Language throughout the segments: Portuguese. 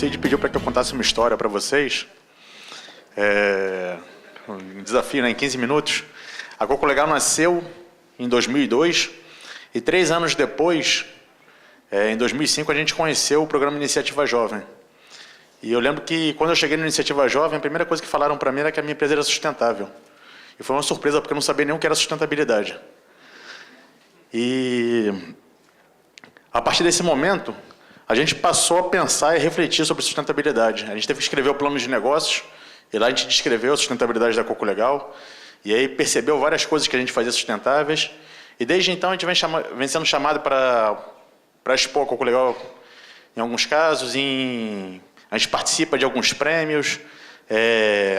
Cid pediu para que eu contasse uma história para vocês. Um desafio, né, em 15 minutos. A Coco Legal nasceu em 2002 e 3 anos depois, em 2005, a gente conheceu o programa Iniciativa Jovem. E eu lembro que quando eu cheguei na Iniciativa Jovem, a primeira coisa que falaram para mim era que a minha empresa era sustentável. E foi uma surpresa, porque eu não sabia nem o que era sustentabilidade. E a partir desse momento, a gente passou a pensar e refletir sobre sustentabilidade. A gente teve que escrever o plano de negócios, e lá a gente descreveu a sustentabilidade da Coco Legal, e aí percebeu várias coisas que a gente fazia sustentáveis, e desde então a gente vem sendo chamado para expor a Coco Legal em alguns casos, a gente participa de alguns prêmios,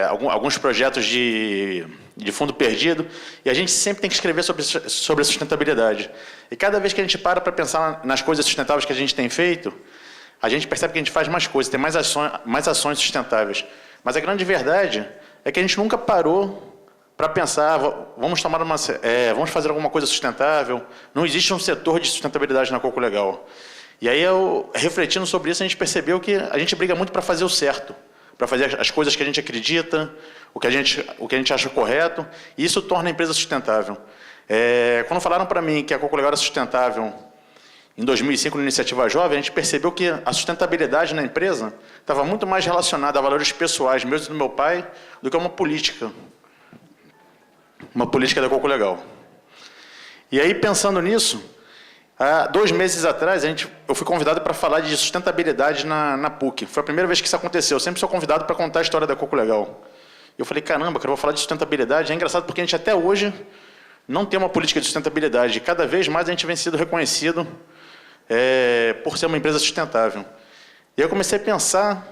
alguns projetos de fundo perdido, e a gente sempre tem que escrever sobre a sustentabilidade. E cada vez que a gente para pensar nas coisas sustentáveis que a gente tem feito, a gente percebe que a gente faz mais coisas, tem mais ações sustentáveis. Mas a grande verdade é que a gente nunca parou para pensar, vamos fazer alguma coisa sustentável. Não existe um setor de sustentabilidade na Coco Legal. E aí, refletindo sobre isso, a gente percebeu que a gente briga muito para fazer o certo, para fazer as coisas que a gente acredita, o que a gente acha correto, e isso torna a empresa sustentável. Quando falaram para mim que a Coco Legal era sustentável em 2005, na Iniciativa Jovem, a gente percebeu que a sustentabilidade na empresa estava muito mais relacionada a valores pessoais meus e do meu pai do que uma política da Coco Legal. E aí, pensando nisso, há 2 meses atrás, eu fui convidado para falar de sustentabilidade na PUC. Foi a primeira vez que isso aconteceu. Eu sempre sou convidado para contar a história da Coco Legal. Eu falei, caramba, cara, eu vou falar de sustentabilidade. É engraçado porque a gente até hoje não tem uma política de sustentabilidade. Cada vez mais a gente vem sendo reconhecido por ser uma empresa sustentável. E eu comecei a pensar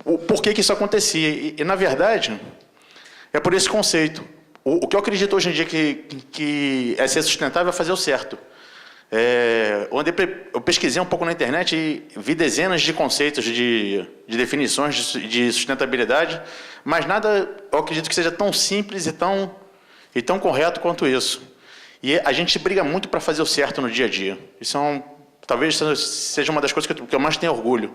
o porquê que isso acontecia. E na verdade, é por esse conceito. O que eu acredito hoje em dia que é ser sustentável é fazer o certo. Eu pesquisei um pouco na internet e vi dezenas de conceitos de definições de sustentabilidade, mas nada, eu acredito que seja tão simples e tão correto quanto isso. E a gente briga muito para fazer o certo no dia a dia. Isso talvez seja uma das coisas que eu mais tenho orgulho.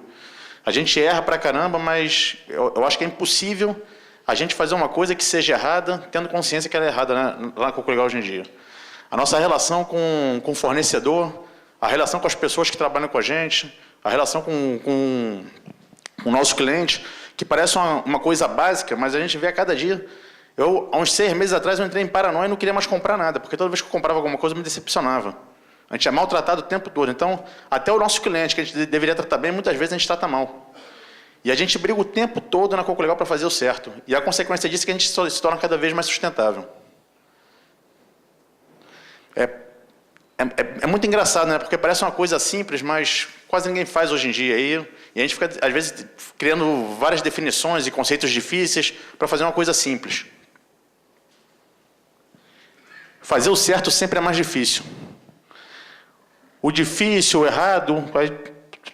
A gente erra pra caramba, mas eu acho que é impossível a gente fazer uma coisa que seja errada, tendo consciência que ela é errada, né, lá na Coco Legal hoje em dia. A nossa relação com o fornecedor, a relação com as pessoas que trabalham com a gente, a relação com o nosso cliente, que parece uma coisa básica, mas a gente vê a cada dia. Há uns 6 meses atrás, eu entrei em paranoia e não queria mais comprar nada, porque toda vez que eu comprava alguma coisa, eu me decepcionava. A gente é maltratado o tempo todo. Então, até o nosso cliente, que a gente deveria tratar bem, muitas vezes a gente trata mal. E a gente briga o tempo todo na Coco Legal para fazer o certo. E a consequência disso é que a gente se torna cada vez mais sustentável. É muito engraçado, né? Porque parece uma coisa simples, mas quase ninguém faz hoje em dia. E a gente fica, às vezes, criando várias definições e conceitos difíceis para fazer uma coisa simples. Fazer o certo sempre é mais difícil. O difícil, o errado,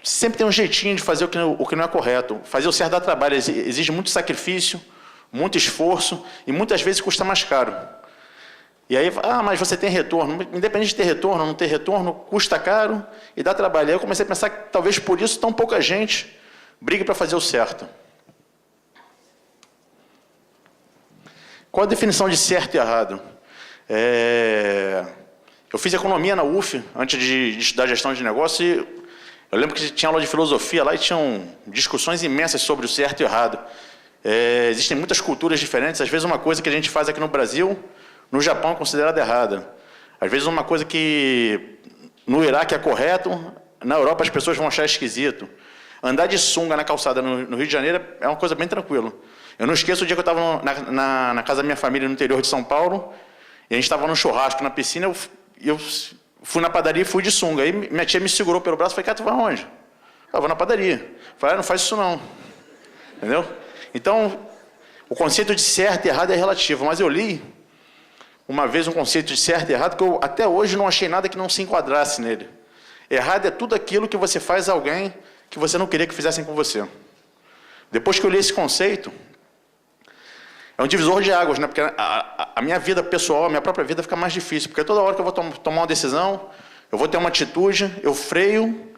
sempre tem um jeitinho de fazer o que não é correto. Fazer o certo dá trabalho, exige muito sacrifício, muito esforço e muitas vezes custa mais caro. E aí, mas você tem retorno. Independente de ter retorno ou não ter retorno, custa caro e dá trabalho. Aí eu comecei a pensar que talvez por isso tão pouca gente brigue para fazer o certo. Qual a definição de certo e errado? Eu fiz economia na UF, antes de estudar gestão de negócio, e eu lembro que tinha aula de filosofia lá e tinham discussões imensas sobre o certo e o errado. Existem muitas culturas diferentes. Às vezes uma coisa que a gente faz aqui no Brasil, no Japão é considerada errada. Às vezes uma coisa que no Iraque é correto, na Europa as pessoas vão achar esquisito. Andar de sunga na calçada no Rio de Janeiro é uma coisa bem tranquila. Eu não esqueço o dia que eu estava na casa da minha família no interior de São Paulo, e a gente estava no churrasco na piscina, eu fui na padaria e fui de sunga. Aí minha tia me segurou pelo braço e falei, cara, tu vai aonde? Eu vou na padaria. Eu falei, não faz isso não. Entendeu? Então, o conceito de certo e errado é relativo, mas eu li uma vez um conceito de certo e errado que eu até hoje não achei nada que não se enquadrasse nele. Errado é tudo aquilo que você faz a alguém que você não queria que fizessem com você. Depois que eu li esse conceito, é um divisor de águas, né? Porque a minha vida pessoal, a minha própria vida fica mais difícil, porque toda hora que eu vou tomar uma decisão, eu vou ter uma atitude, eu freio,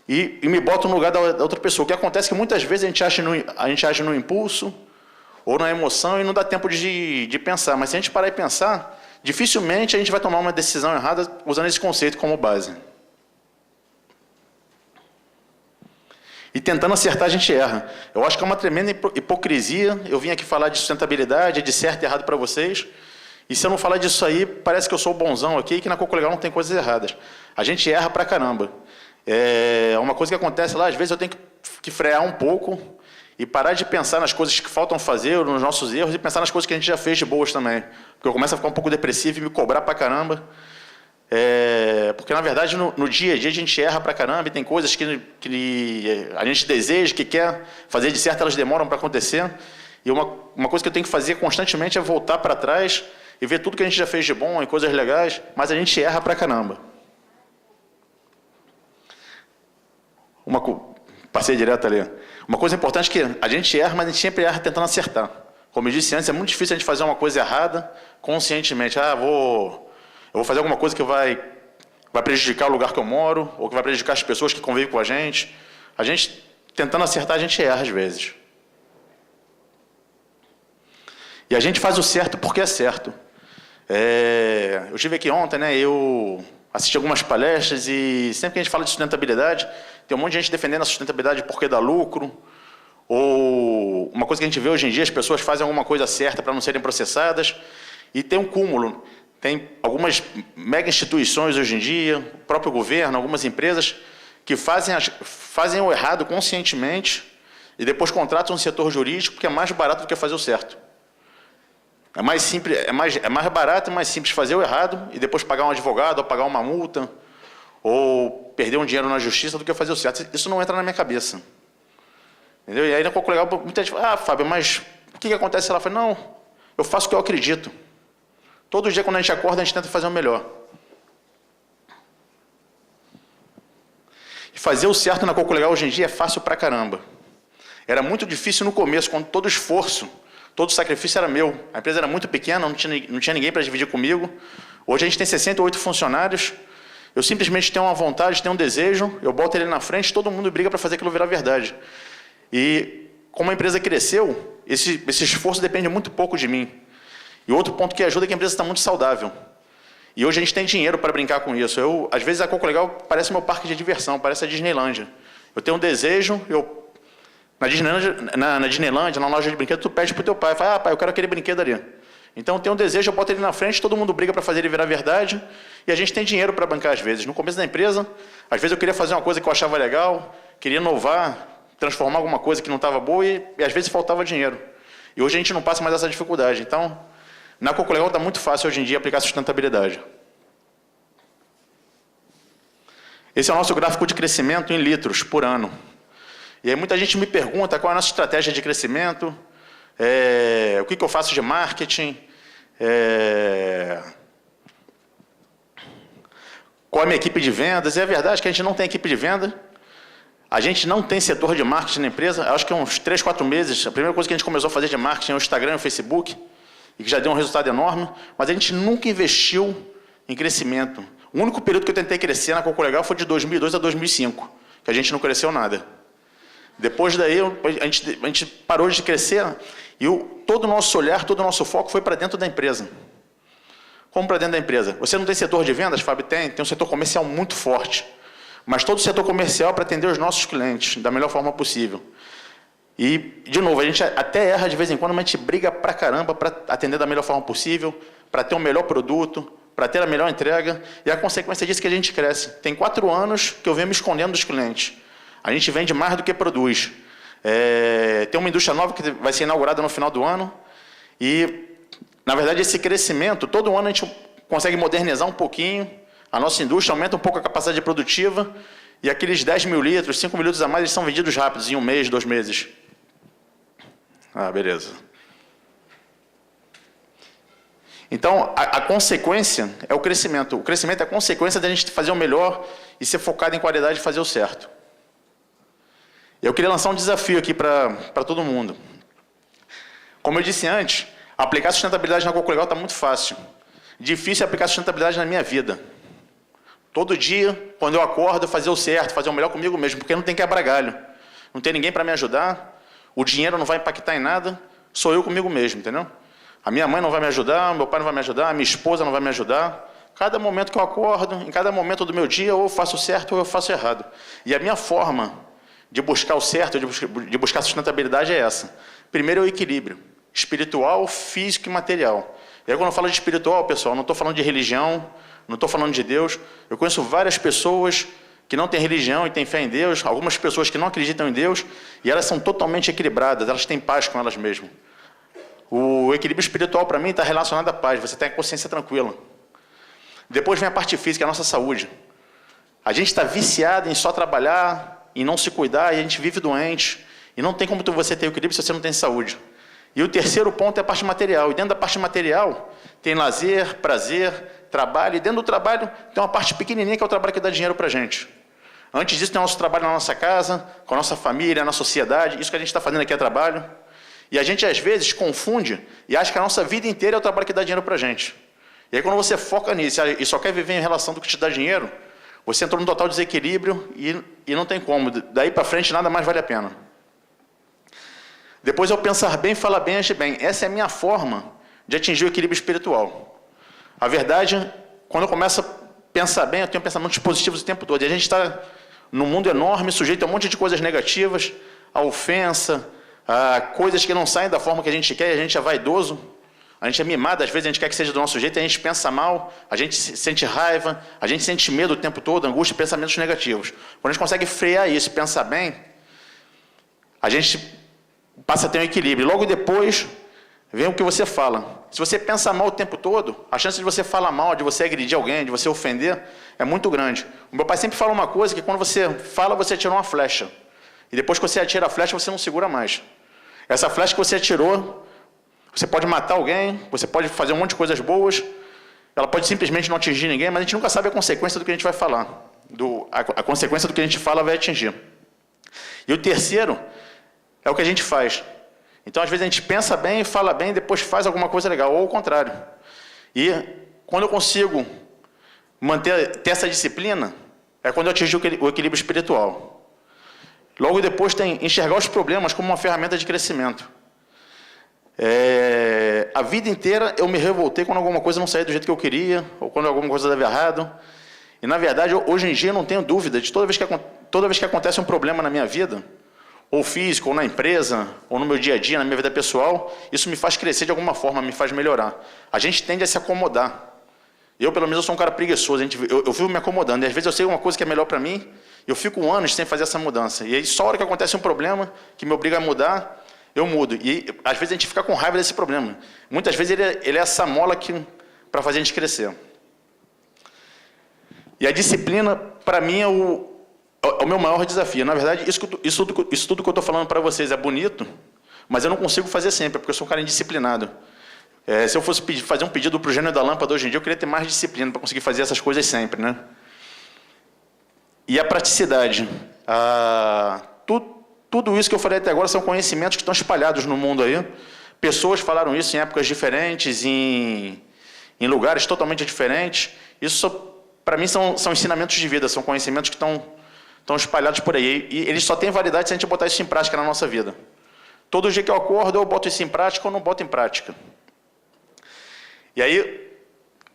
e me boto no lugar da outra pessoa. O que acontece é que muitas vezes a gente age no impulso ou na emoção e não dá tempo de pensar. Mas se a gente parar e pensar, dificilmente a gente vai tomar uma decisão errada usando esse conceito como base. E tentando acertar, a gente erra. Eu acho que é uma tremenda hipocrisia. Eu vim aqui falar de sustentabilidade, de certo e errado para vocês. E se eu não falar disso aí, parece que eu sou o bonzão aqui e que na Coco Legal não tem coisas erradas. A gente erra pra caramba. É uma coisa que acontece lá, às vezes eu tenho que frear um pouco e parar de pensar nas coisas que faltam fazer, nos nossos erros, e pensar nas coisas que a gente já fez de boas também. Porque eu começo a ficar um pouco depressivo e me cobrar pra caramba. Porque, na verdade, no dia a dia a gente erra pra caramba e tem coisas que a gente deseja, que quer fazer de certo, elas demoram para acontecer. E uma coisa que eu tenho que fazer constantemente é voltar para trás e ver tudo que a gente já fez de bom e coisas legais, mas a gente erra pra caramba. Passei direto ali. Uma coisa importante é que a gente erra, mas a gente sempre erra tentando acertar. Como eu disse antes, é muito difícil a gente fazer uma coisa errada conscientemente. Eu vou fazer alguma coisa que vai prejudicar o lugar que eu moro, ou que vai prejudicar as pessoas que convivem com a gente. A gente, tentando acertar, a gente erra às vezes. E a gente faz o certo porque é certo. Eu estive aqui ontem, né? Eu assisti algumas palestras e sempre que a gente fala de sustentabilidade, tem um monte de gente defendendo a sustentabilidade porque dá lucro, ou uma coisa que a gente vê hoje em dia, as pessoas fazem alguma coisa certa para não serem processadas, e tem um cúmulo. Tem algumas mega instituições hoje em dia, o próprio governo, algumas empresas, que fazem o errado conscientemente e depois contratam um setor jurídico porque é mais barato do que fazer o certo. É mais simples, é mais barato e mais simples fazer o errado e depois pagar um advogado, ou pagar uma multa, ou perder um dinheiro na justiça do que fazer o certo. Isso não entra na minha cabeça. Entendeu? E aí na Coco Legal, muita gente fala, Fábio, mas o que acontece? Ela fala, não, eu faço o que eu acredito. Todo dia, quando a gente acorda, a gente tenta fazer o melhor. E fazer o certo na Coco Legal hoje em dia é fácil pra caramba. Era muito difícil no começo, quando todo esforço, todo sacrifício era meu. A empresa era muito pequena, não tinha ninguém para dividir comigo. Hoje a gente tem 68 funcionários. Eu simplesmente tenho uma vontade, tenho um desejo, eu boto ele na frente, todo mundo briga para fazer aquilo virar verdade. E como a empresa cresceu, esse esforço depende muito pouco de mim. E outro ponto que ajuda é que a empresa está muito saudável. E hoje a gente tem dinheiro para brincar com isso. Às vezes a Coco Legal parece meu parque de diversão, parece a Disneylândia. Eu tenho um desejo, na Disneylândia, na loja de brinquedo, tu pede para o teu pai, fala, pai, eu quero aquele brinquedo ali. Então eu tenho um desejo, eu boto ele na frente, todo mundo briga para fazer ele virar verdade, e a gente tem dinheiro para bancar às vezes. No começo da empresa, às vezes eu queria fazer uma coisa que eu achava legal, queria inovar, transformar alguma coisa que não estava boa, e às vezes faltava dinheiro. E hoje a gente não passa mais essa dificuldade. Então, na Coco Legal está muito fácil hoje em dia aplicar sustentabilidade. Esse é o nosso gráfico de crescimento em litros por ano. E aí muita gente me pergunta qual é a nossa estratégia de crescimento, o que eu faço de marketing, qual é a minha equipe de vendas. E é verdade que a gente não tem equipe de venda, a gente não tem setor de marketing na empresa. Acho que há uns 3, 4 meses, a primeira coisa que a gente começou a fazer de marketing é o Instagram e o Facebook, e que já deu um resultado enorme, mas a gente nunca investiu em crescimento. O único período que eu tentei crescer na Coco Legal foi de 2002 a 2005, que a gente não cresceu nada. Depois daí, a gente parou de crescer e todo o nosso olhar, todo o nosso foco foi para dentro da empresa. Como para dentro da empresa? Você não tem setor de vendas, Fábio? Tem um setor comercial muito forte. Mas todo o setor comercial para atender os nossos clientes da melhor forma possível. E, de novo, a gente até erra de vez em quando, mas a gente briga pra caramba para atender da melhor forma possível, para ter o melhor produto, para ter a melhor entrega, e a consequência disso é que a gente cresce. Tem 4 anos que eu venho me escondendo dos clientes. A gente vende mais do que produz. Tem uma indústria nova que vai ser inaugurada no final do ano, e, na verdade, esse crescimento, todo ano a gente consegue modernizar um pouquinho, a nossa indústria aumenta um pouco a capacidade produtiva, e aqueles 10 mil litros, 5 mil litros a mais, eles são vendidos rápidos, em 1 mês, 2 meses. Beleza. Então, a consequência é o crescimento. O crescimento é a consequência da gente fazer o melhor e ser focado em qualidade e fazer o certo. Eu queria lançar um desafio aqui para todo mundo. Como eu disse antes, aplicar sustentabilidade na Coco Legal está muito fácil. Difícil é aplicar sustentabilidade na minha vida. Todo dia, quando eu acordo, fazer o certo, fazer o melhor comigo mesmo, porque não tem quebra-galho. Não tem ninguém para me ajudar, o dinheiro não vai impactar em nada, sou eu comigo mesmo, entendeu? A minha mãe não vai me ajudar, meu pai não vai me ajudar, a minha esposa não vai me ajudar. Cada momento que eu acordo, em cada momento do meu dia, ou eu faço certo ou eu faço errado. E a minha forma de buscar o certo, de buscar a sustentabilidade é essa. Primeiro é o equilíbrio, espiritual, físico e material. E aí quando eu falo de espiritual, pessoal, não estou falando de religião, não estou falando de Deus. Eu conheço várias pessoas que não têm religião e têm fé em Deus, algumas pessoas que não acreditam em Deus, e elas são totalmente equilibradas, elas têm paz com elas mesmas. O equilíbrio espiritual, para mim, está relacionado à paz, você tem a consciência tranquila. Depois vem a parte física, a nossa saúde. A gente está viciado em só trabalhar, em não se cuidar, e a gente vive doente. E não tem como você ter equilíbrio se você não tem saúde. E o terceiro ponto é a parte material. E dentro da parte material, tem lazer, prazer, trabalho. E dentro do trabalho, tem uma parte pequenininha que é o trabalho que dá dinheiro para a gente. Antes disso, tem o nosso trabalho na nossa casa, com a nossa família, na sociedade. Isso que a gente está fazendo aqui é trabalho. E a gente, às vezes, confunde e acha que a nossa vida inteira é o trabalho que dá dinheiro para a gente. E aí, quando você foca nisso e só quer viver em relação do que te dá dinheiro, você entrou num total desequilíbrio e não tem como. Daí para frente, nada mais vale a pena. Depois, eu pensar bem, falar bem, agir bem. Essa é a minha forma de atingir o equilíbrio espiritual. A verdade, quando eu começo a pensar bem, eu tenho pensamentos positivos o tempo todo. E a gente está num mundo enorme, sujeito a um monte de coisas negativas, a ofensa, a coisas que não saem da forma que a gente quer, e a gente é vaidoso, a gente é mimado, às vezes a gente quer que seja do nosso jeito, e a gente pensa mal, a gente sente raiva, a gente sente medo o tempo todo, angústia, pensamentos negativos. Quando a gente consegue frear isso, pensar bem, a gente passa a ter um equilíbrio. Logo depois, vem o que você fala. Se você pensa mal o tempo todo, a chance de você falar mal, de você agredir alguém, de você ofender, é muito grande. O meu pai sempre fala uma coisa, que quando você fala, você atira uma flecha. E depois que você atira a flecha, você não segura mais. Essa flecha que você atirou, você pode matar alguém, você pode fazer um monte de coisas boas, ela pode simplesmente não atingir ninguém, mas a gente nunca sabe a consequência do que a gente vai falar. A consequência do que a gente fala vai atingir. E o terceiro é o que a gente faz. Então, às vezes, a gente pensa bem, fala bem, depois faz alguma coisa legal, ou o contrário. E quando eu consigo ter essa disciplina, é quando eu atingo o equilíbrio espiritual. Logo depois tem enxergar os problemas como uma ferramenta de crescimento. A vida inteira eu me revoltei quando alguma coisa não saía do jeito que eu queria, ou quando alguma coisa dava errado. E, na verdade, hoje em dia eu não tenho dúvida de toda vez que acontece um problema na minha vida, ou físico, ou na empresa, ou no meu dia a dia, na minha vida pessoal, isso me faz crescer de alguma forma, me faz melhorar. A gente tende a se acomodar. Eu, pelo menos, eu sou um cara preguiçoso, eu vivo me acomodando, e às vezes eu sei uma coisa que é melhor para mim, eu fico anos sem fazer essa mudança. E aí, só a hora que acontece um problema que me obriga a mudar, eu mudo. E às vezes a gente fica com raiva desse problema. Muitas vezes ele é essa mola para fazer a gente crescer. E a disciplina, para mim, é o meu maior desafio. Na verdade, isso tudo que eu estou falando para vocês é bonito, mas eu não consigo fazer sempre, porque eu sou um cara indisciplinado. Se eu fosse fazer um pedido para o gênio da lâmpada hoje em dia, eu queria ter mais disciplina para conseguir fazer essas coisas sempre, né? E a praticidade. Tudo isso que eu falei até agora são conhecimentos que estão espalhados no mundo aí. Pessoas falaram isso em épocas diferentes, em lugares totalmente diferentes. Isso, para mim, são ensinamentos de vida, são conhecimentos que estão espalhados por aí. E eles só têm validade se a gente botar isso em prática na nossa vida. Todo dia que eu acordo, eu boto isso em prática ou não boto em prática. E aí,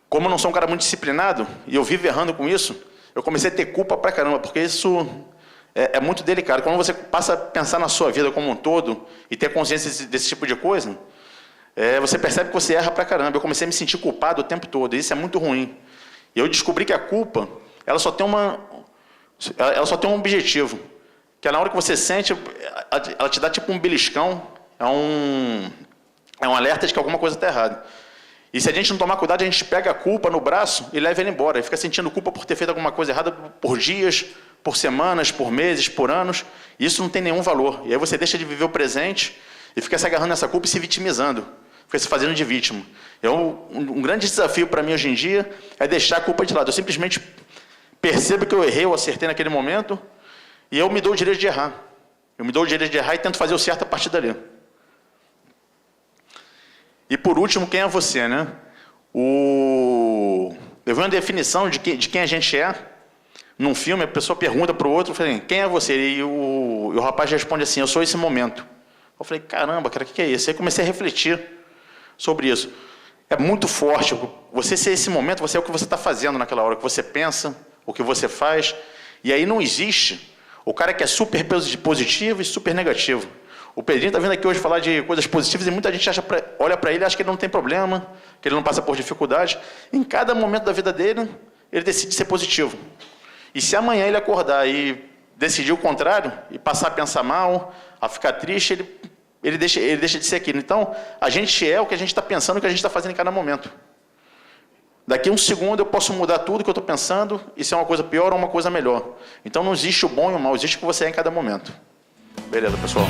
como eu não sou um cara muito disciplinado, e eu vivo errando com isso, eu comecei a ter culpa pra caramba, porque isso é muito delicado. Quando você passa a pensar na sua vida como um todo, e ter consciência desse tipo de coisa, você percebe que você erra pra caramba. Eu comecei a me sentir culpado o tempo todo, e isso é muito ruim. E eu descobri que a culpa, ela só tem um objetivo, que é na hora que você sente, ela te dá tipo um beliscão, é um alerta de que alguma coisa está errada. E se a gente não tomar cuidado, a gente pega a culpa no braço e leva ele embora. E fica sentindo culpa por ter feito alguma coisa errada por dias, por semanas, por meses, por anos. E isso não tem nenhum valor. E aí você deixa de viver o presente e fica se agarrando nessa culpa e se vitimizando. Fica se fazendo de vítima. Um grande desafio para mim hoje em dia é deixar a culpa de lado. Eu simplesmente percebo que eu errei, eu acertei naquele momento, e eu me dou o direito de errar. Eu me dou o direito de errar e tento fazer o certo a partir dali. E por último, quem é você, né? Eu vi uma definição de quem a gente é, Num filme, a pessoa pergunta para o outro, quem é você? E o rapaz responde assim, eu sou esse momento. Eu falei, caramba, cara, o que é isso? Aí comecei a refletir sobre isso. É muito forte. Você ser esse momento, você é o que você está fazendo naquela hora, o que você pensa, o que você faz. E aí não existe o cara que é super positivo e super negativo. O Pedrinho está vindo aqui hoje falar de coisas positivas e muita gente olha para ele e acha que ele não tem problema, que ele não passa por dificuldade. Em cada momento da vida dele, ele decide ser positivo. E se amanhã ele acordar e decidir o contrário, e passar a pensar mal, a ficar triste, ele deixa de ser aquilo. Então, a gente é o que a gente está pensando, o que a gente está fazendo em cada momento. Daqui a um segundo eu posso mudar tudo que eu estou pensando e ser uma coisa pior ou uma coisa melhor. Então não existe o bom e o mal, existe o que você é em cada momento. Beleza, pessoal?